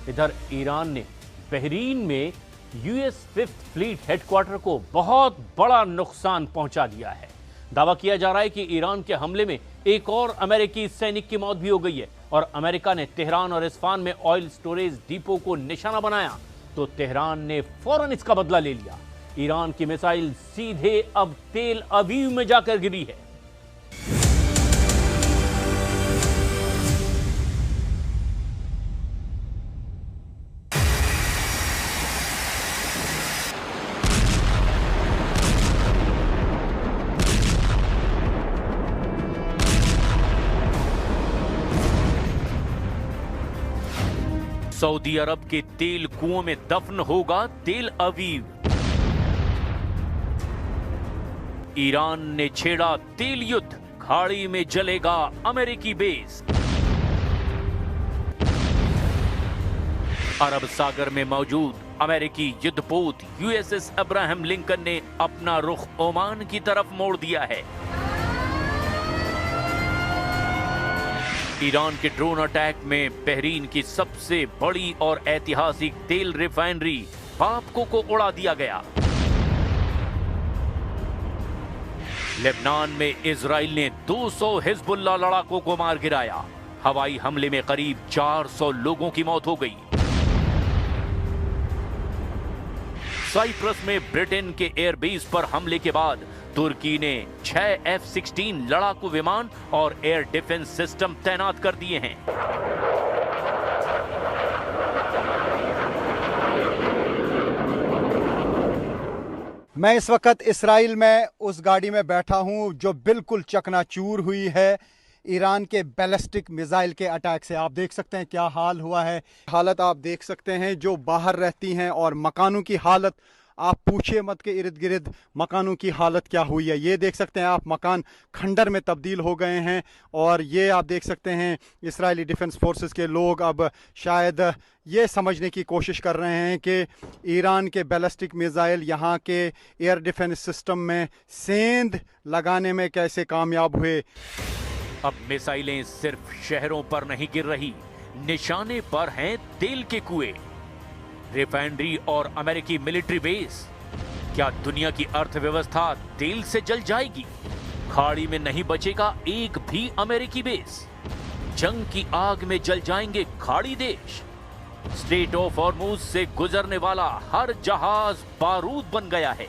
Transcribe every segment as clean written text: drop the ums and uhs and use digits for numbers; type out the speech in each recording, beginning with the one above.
इधर ईरान ने बहरीन में यूएस 5th फ्लीट हेडक्वार्टर को बहुत बड़ा नुकसान पहुंचा दिया है। दावा किया जा रहा है कि ईरान के हमले में एक और अमेरिकी सैनिक की मौत भी हो गई है और अमेरिका ने तेहरान और इस्फान में ऑयल स्टोरेज डिपो को निशाना बनाया तो तेहरान ने फौरन इसका बदला ले लिया। ईरान की मिसाइल सीधे अब तेल अवीव में जाकर गिरी है। सऊदी अरब के तेल कुओं में दफन होगा तेल अवीव। ईरान ने छेड़ा तेल युद्ध, खाड़ी में जलेगा अमेरिकी बेस। अरब सागर में मौजूद अमेरिकी युद्धपोत यूएसएस अब्राहम लिंकन ने अपना रुख ओमान की तरफ मोड़ दिया है। ईरान के ड्रोन अटैक में बहरीन की सबसे बड़ी और ऐतिहासिक तेल रिफाइनरी बापको को उड़ा दिया गया। लेबनान में इजराइल ने 200 हिजबुल्लाह लड़ाकों को मार गिराया। हवाई हमले में करीब 400 लोगों की मौत हो गई। साइप्रस में ब्रिटेन के एयरबेस पर हमले के बाद तुर्की ने 6 F-16 लड़ाकू विमान और एयर डिफेंस सिस्टम तैनात कर दिए हैं। मैं इस वक्त इसराइल में उस गाड़ी में बैठा हूं जो बिल्कुल चकनाचूर हुई है ईरान के बैलिस्टिक मिसाइल के अटैक से। आप देख सकते हैं क्या हाल हुआ है। हालत आप देख सकते हैं जो बाहर रहती हैं, और मकानों की हालत आप पूछिए मत के इर्द गिर्द मकानों की हालत क्या हुई है। ये देख सकते हैं आप, मकान खंडर में तब्दील हो गए हैं। और ये आप देख सकते हैं इजरायली डिफेंस फोर्सेस के लोग अब शायद ये समझने की कोशिश कर रहे हैं कि ईरान के बैलिस्टिक मिसाइल यहाँ के एयर डिफेंस सिस्टम में सेंध लगाने में कैसे कामयाब हुए। अब मिसाइलें सिर्फ शहरों पर नहीं गिर रही, निशाने पर हैं तेल के कुएं, रिफाइनरी और अमेरिकी मिलिट्री बेस। क्या दुनिया की अर्थव्यवस्था तेल से जल जाएगी? खाड़ी में नहीं बचेगा एक भी अमेरिकी बेस। जंग की आग में जल जाएंगे खाड़ी देश। स्ट्रेट ऑफ हॉर्मुज से गुजरने वाला हर जहाज बारूद बन गया है।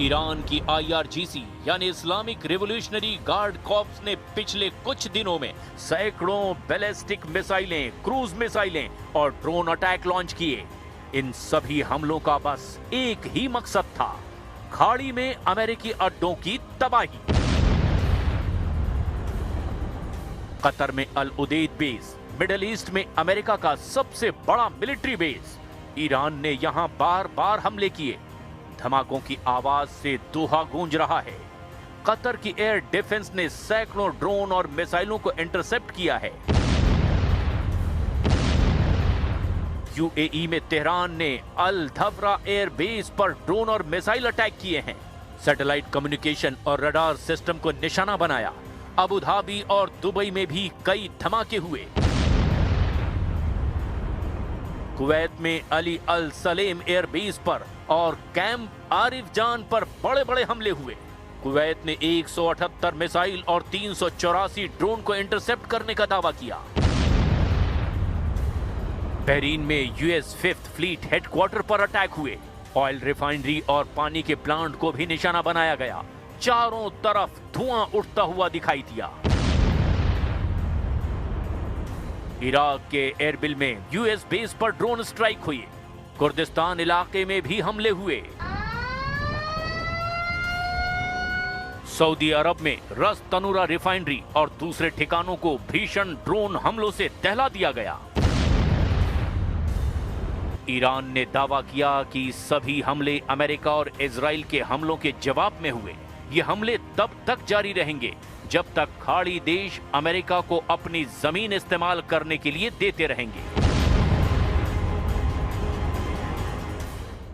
ईरान की IRGC यानी इस्लामिक रिवॉल्यूशनरी गार्ड कॉर्प्स ने पिछले कुछ दिनों में सैकड़ों बैलिस्टिक मिसाइलें, क्रूज मिसाइलें और ड्रोन अटैक लॉन्च किए। इन सभी हमलों का बस एक ही मकसद था, खाड़ी में अमेरिकी अड्डों की तबाही। कतर में अल उदेद बेस, मिडिल ईस्ट में अमेरिका का सबसे बड़ा मिलिट्री बेस। ईरान ने यहां बार बार हमले किए। धमाकों की आवाज से दोहा गूंज रहा है। कतर की एयर डिफेंस ने सैकड़ों ड्रोन और मिसाइलों को इंटरसेप्ट किया है। UAE में तेहरान ने अल धवरा एयर बेस पर ड्रोन और मिसाइल अटैक किए हैं। सैटेलाइट कम्युनिकेशन और रडार सिस्टम को निशाना बनाया। अबू धाबी और दुबई में भी कई धमाके हुए। कुवैत में अली अल सलेम एयरबेस पर और कैंप आरिफ जान पर बड़े बड़े हमले हुए। कुवैत ने 178 मिसाइल और 384 ड्रोन को इंटरसेप्ट करने का दावा किया। बहरीन में यूएस 5th फ्लीट हेडक्वार्टर पर अटैक हुए। ऑयल रिफाइनरी और पानी के प्लांट को भी निशाना बनाया गया। चारों तरफ धुआं उठता हुआ दिखाई दिया। इराक के एरबिल में यूएस बेस पर ड्रोन स्ट्राइक हुई। कुर्दिस्तान इलाके में भी हमले हुए। सऊदी अरब में रस तनूरा रिफाइनरी और दूसरे ठिकानों को भीषण ड्रोन हमलों से दहला दिया गया। ईरान ने दावा किया कि सभी हमले अमेरिका और इजराइल के हमलों के जवाब में हुए। ये हमले तब तक जारी रहेंगे जब तक खाड़ी देश अमेरिका को अपनी जमीन इस्तेमाल करने के लिए देते रहेंगे।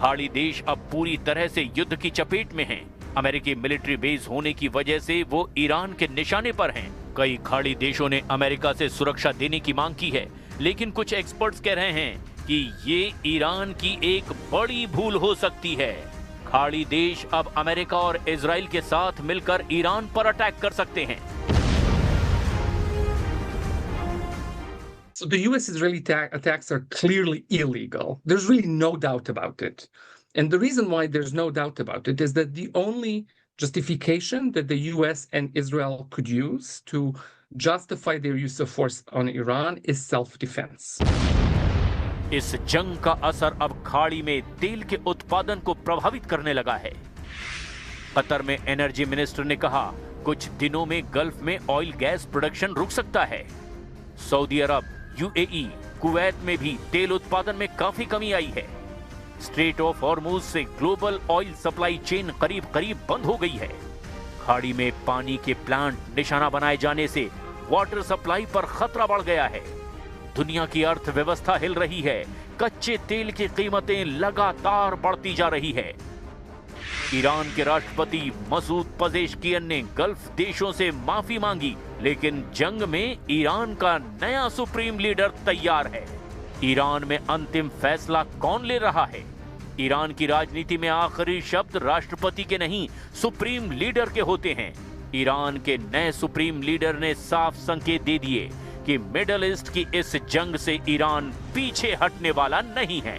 खाड़ी देश अब पूरी तरह से युद्ध की चपेट में हैं। अमेरिकी मिलिट्री बेस होने की वजह से वो ईरान के निशाने पर हैं। कई खाड़ी देशों ने अमेरिका से सुरक्षा देने की मांग की है, लेकिन कुछ एक्सपर्ट्स कह रहे हैं कि ये ईरान की एक बड़ी भूल हो सकती है। खाड़ी देश अब अमेरिका और इजराइल के साथ मिलकर ईरान पर अटैक कर सकते हैं। So the US-Israeli attacks are clearly illegal. There's really no doubt about it. And the reason why there's no doubt about it is that the only justification that the US and Israel could use to justify their use of force on Iran is self-defense. इस जंग का असर अब खाड़ी में तेल के उत्पादन को प्रभावित करने लगा है। कतर में एनर्जी मिनिस्टर ने कहा कुछ दिनों में गल्फ में ऑयल गैस प्रोडक्शन रुक सकता है। सऊदी अरब, यूएई, कुवैत में भी तेल उत्पादन में काफी कमी आई है। स्ट्रेट ऑफ हॉर्मुज से ग्लोबल ऑयल सप्लाई चेन करीब करीब बंद हो गई है। खाड़ी में पानी के प्लांट निशाना बनाए जाने से वाटर सप्लाई पर खतरा बढ़ गया है। दुनिया की अर्थव्यवस्था हिल रही है। कच्चे तेल की कीमतें लगातार बढ़ती जा रही है। ईरान के राष्ट्रपति मसूद पजेश्कियन ने गल्फ देशों से माफी मांगी, लेकिन जंग में ईरान का नया सुप्रीम लीडर तैयार है। ईरान में अंतिम फैसला कौन ले रहा है? ईरान की राजनीति में आखिरी शब्द राष्ट्रपति के नहीं, सुप्रीम लीडर के होते हैं। ईरान के नए सुप्रीम लीडर ने साफ संकेत दे दिए कि मिडल ईस्ट की इस जंग से ईरान पीछे हटने वाला नहीं है।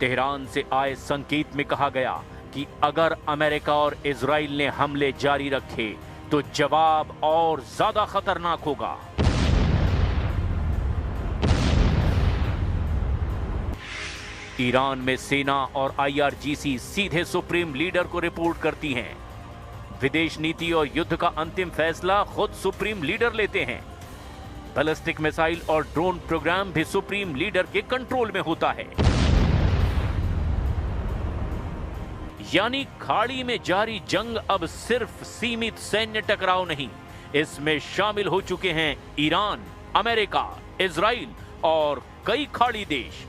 तेहरान से आए संकेत में कहा गया कि अगर अमेरिका और इजराइल ने हमले जारी रखे तो जवाब और ज्यादा खतरनाक होगा। ईरान में सेना और आईआरजीसी सीधे सुप्रीम लीडर को रिपोर्ट करती हैं। विदेश नीति और युद्ध का अंतिम फैसला खुद सुप्रीम लीडर लेते हैं। बैलिस्टिक मिसाइल और ड्रोन प्रोग्राम भी सुप्रीम लीडर के कंट्रोल में होता है। यानी खाड़ी में जारी जंग अब सिर्फ सीमित सैन्य टकराव नहीं, इसमें शामिल हो चुके हैं ईरान, अमेरिका, इजराइल और कई खाड़ी देश।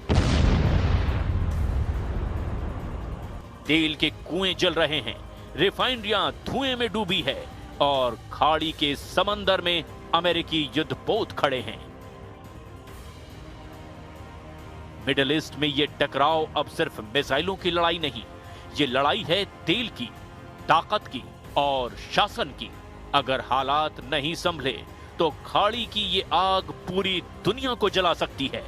तेल के कुएं जल रहे हैं, रिफाइनरियां धुएं में डूबी है और खाड़ी के समंदर में अमेरिकी युद्धपोत खड़े हैं। मिडिल ईस्ट में ये टकराव अब सिर्फ मिसाइलों की लड़ाई नहीं, ये लड़ाई है तेल की, ताकत की और शासन की। अगर हालात नहीं संभले तो खाड़ी की ये आग पूरी दुनिया को जला सकती है।